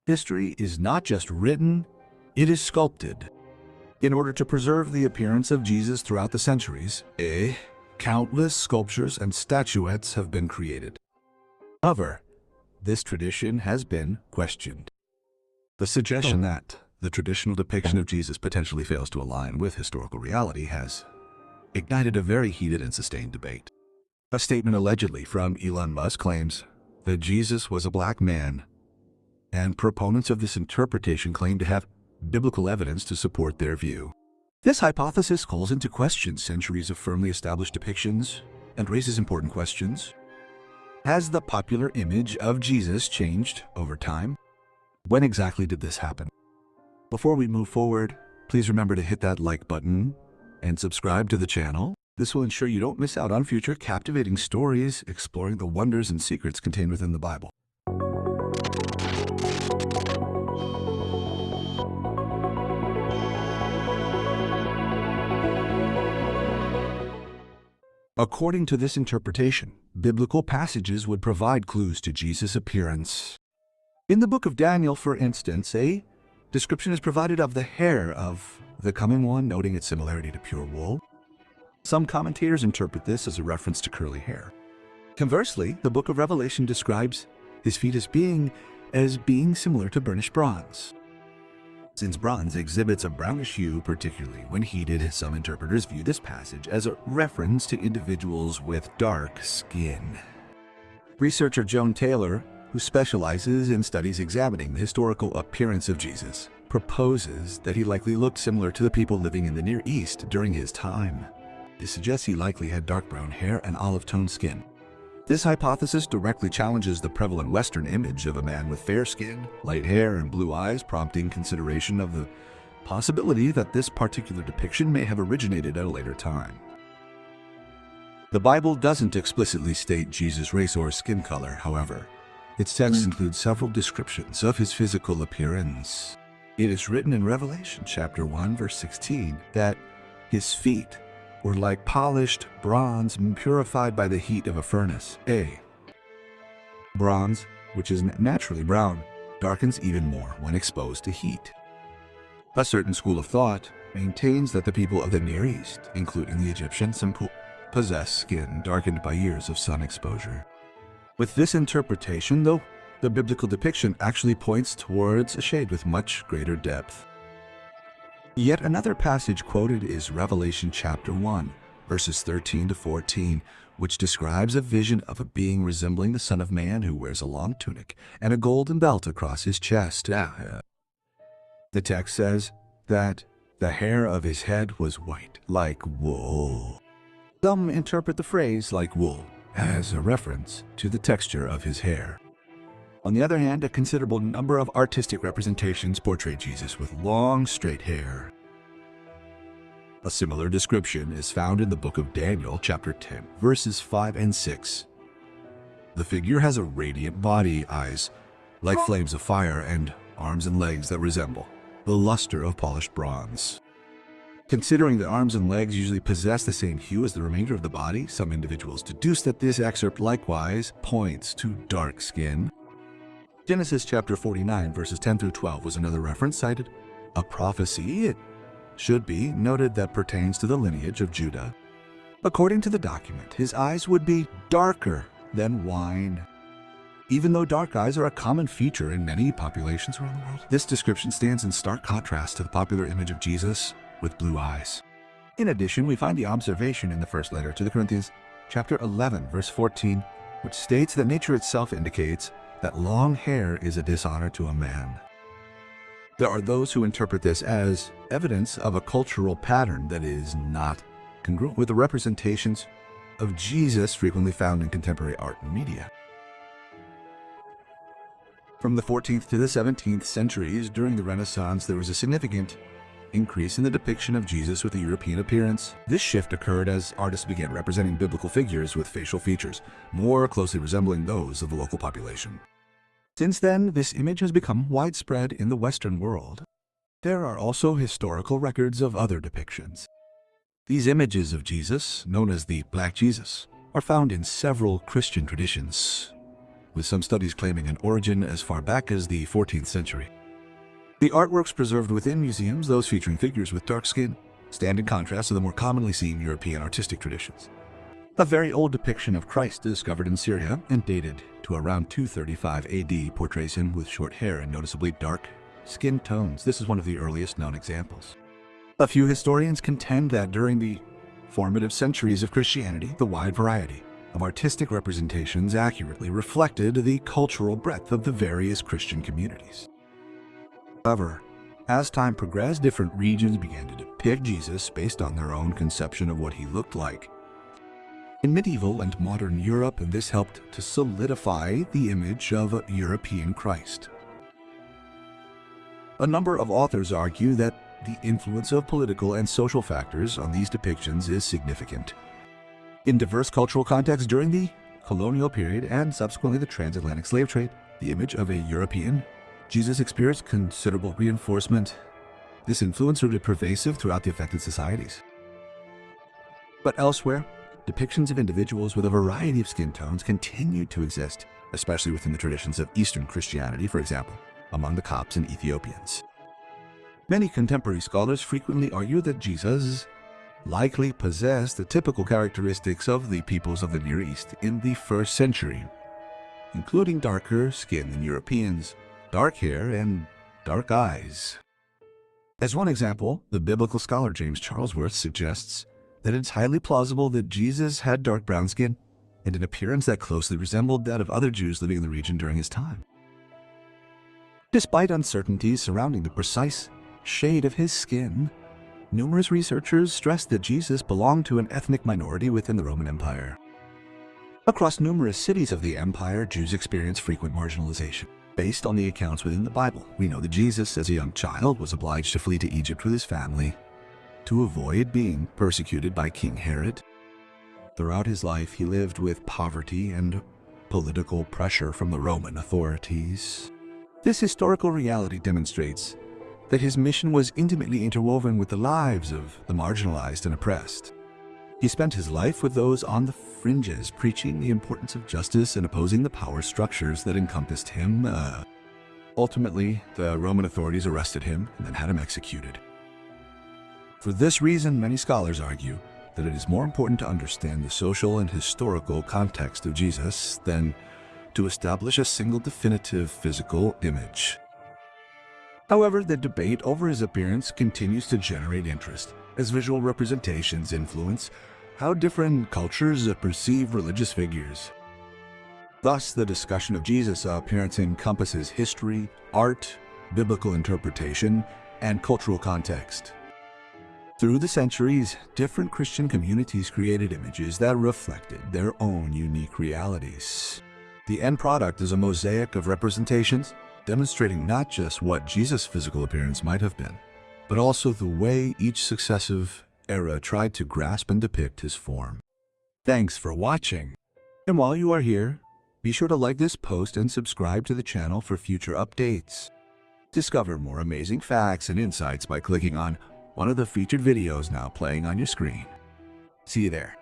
History is not just written, it is sculpted. In order to preserve the appearance of Jesus throughout the centuries, countless sculptures and statuettes have been created. However, this tradition has been questioned. The suggestion that the traditional depiction of Jesus potentially fails to align with historical reality has ignited a very heated and sustained debate. A statement allegedly from Elon Musk claims that Jesus was a black man, and proponents of this interpretation claim to have biblical evidence to support their view. This hypothesis calls into question centuries of firmly established depictions and raises important questions. Has the popular image of Jesus changed over time? When exactly did this happen? Before we move forward, please remember to hit that like button and subscribe to the channel. This will ensure you don't miss out on future captivating stories exploring the wonders and secrets contained within the Bible. According to this interpretation, biblical passages would provide clues to Jesus' appearance. In the book of Daniel, for instance, a description is provided of the hair of the coming one, noting its similarity to pure wool. Some commentators interpret this as a reference to curly hair. Conversely, the book of Revelation describes his feet as being similar to burnished bronze. Since bronze exhibits a brownish hue, particularly when heated, some interpreters view this passage as a reference to individuals with dark skin. Researcher Joan Taylor, who specializes in studies examining the historical appearance of Jesus, proposes that he likely looked similar to the people living in the Near East during his time. This suggests he likely had dark brown hair and olive-toned skin. This hypothesis directly challenges the prevalent Western image of a man with fair skin, light hair, and blue eyes, prompting consideration of the possibility that this particular depiction may have originated at a later time. The Bible doesn't explicitly state Jesus' race or skin color, however. Its text includes several descriptions of his physical appearance. It is written in Revelation chapter 1, verse 16, that his feet were like polished bronze purified by the heat of a furnace. Bronze, which is naturally brown, darkens even more when exposed to heat. A certain school of thought maintains that the people of the Near East, including the Egyptians, possess skin darkened by years of sun exposure. With this interpretation, though, the biblical depiction actually points towards a shade with much greater depth. Yet another passage quoted is Revelation chapter 1, verses 13 to 14, which describes a vision of a being resembling the Son of Man who wears a long tunic and a golden belt across his chest. The text says that the hair of his head was white, like wool. Some interpret the phrase "like wool" as a reference to the texture of his hair. On the other hand, a considerable number of artistic representations portray Jesus with long, straight hair. A similar description is found in the book of Daniel, chapter 10, verses 5 and 6. The figure has a radiant body, eyes like flames of fire, and arms and legs that resemble the luster of polished bronze. Considering that arms and legs usually possess the same hue as the remainder of the body, some individuals deduce that this excerpt likewise points to dark skin. Genesis chapter 49, verses 10 through 12 was another reference cited. A prophecy, it should be noted, that pertains to the lineage of Judah. According to the document, his eyes would be darker than wine. Even though dark eyes are a common feature in many populations around the world, this description stands in stark contrast to the popular image of Jesus with blue eyes. In addition, we find the observation in the first letter to the Corinthians, chapter 11, verse 14, which states that nature itself indicates that long hair is a dishonor to a man. There are those who interpret this as evidence of a cultural pattern that is not congruent with the representations of Jesus frequently found in contemporary art and media. From the 14th to the 17th centuries, during the Renaissance, there was a significant increase in the depiction of Jesus with a European appearance. This shift occurred as artists began representing biblical figures with facial features more closely resembling those of the local population. Since then, this image has become widespread in the Western world. There are also historical records of other depictions. These images of Jesus, known as the Black Jesus, are found in several Christian traditions. with some studies claiming an origin as far back as the 14th century. The artworks preserved within museums, those featuring figures with dark skin, stand in contrast to the more commonly seen European artistic traditions. A very old depiction of Christ discovered in Syria and dated to around 235 AD portrays him with short hair and noticeably dark skin tones. This is one of the earliest known examples. A few historians contend that during the formative centuries of Christianity, the wide variety of artistic representations accurately reflected the cultural breadth of the various Christian communities. However, as time progressed, different regions began to depict Jesus based on their own conception of what he looked like. In medieval and modern Europe, this helped to solidify the image of a European Christ. A number of authors argue that the influence of political and social factors on these depictions is significant. In diverse cultural contexts during the colonial period and subsequently the transatlantic slave trade, the image of a European Jesus experienced considerable reinforcement. This influence remained pervasive throughout the affected societies. But elsewhere, depictions of individuals with a variety of skin tones continued to exist, especially within the traditions of Eastern Christianity, for example, among the Copts and Ethiopians. Many contemporary scholars frequently argue that Jesus likely possessed the typical characteristics of the peoples of the Near East in the 1st century, including darker skin than Europeans, dark hair, and dark eyes. As one example, the biblical scholar James Charlesworth suggests that it's highly plausible that Jesus had dark brown skin and an appearance that closely resembled that of other Jews living in the region during his time. Despite uncertainties surrounding the precise shade of his skin, numerous researchers stressed that Jesus belonged to an ethnic minority within the Roman Empire. Across numerous cities of the empire, Jews experienced frequent marginalization. Based on the accounts within the Bible, we know that Jesus, as a young child, was obliged to flee to Egypt with his family to avoid being persecuted by King Herod. Throughout his life, he lived with poverty and political pressure from the Roman authorities. This historical reality demonstrates that his mission was intimately interwoven with the lives of the marginalized and oppressed. He spent his life with those on the fringes, preaching the importance of justice and opposing the power structures that encompassed him. Ultimately, the Roman authorities arrested him and then had him executed. For this reason, many scholars argue that it is more important to understand the social and historical context of Jesus than to establish a single definitive physical image. However, the debate over his appearance continues to generate interest, as visual representations influence how different cultures perceive religious figures. Thus, the discussion of Jesus' appearance encompasses history, art, biblical interpretation, and cultural context. Through the centuries, different Christian communities created images that reflected their own unique realities. The end product is a mosaic of representations, demonstrating not just what Jesus' physical appearance might have been, but also the way each successive era tried to grasp and depict his form. Thanks for watching. And while you are here, be sure to like this post and subscribe to the channel for future updates. Discover more amazing facts and insights by clicking on one of the featured videos now playing on your screen. See you there.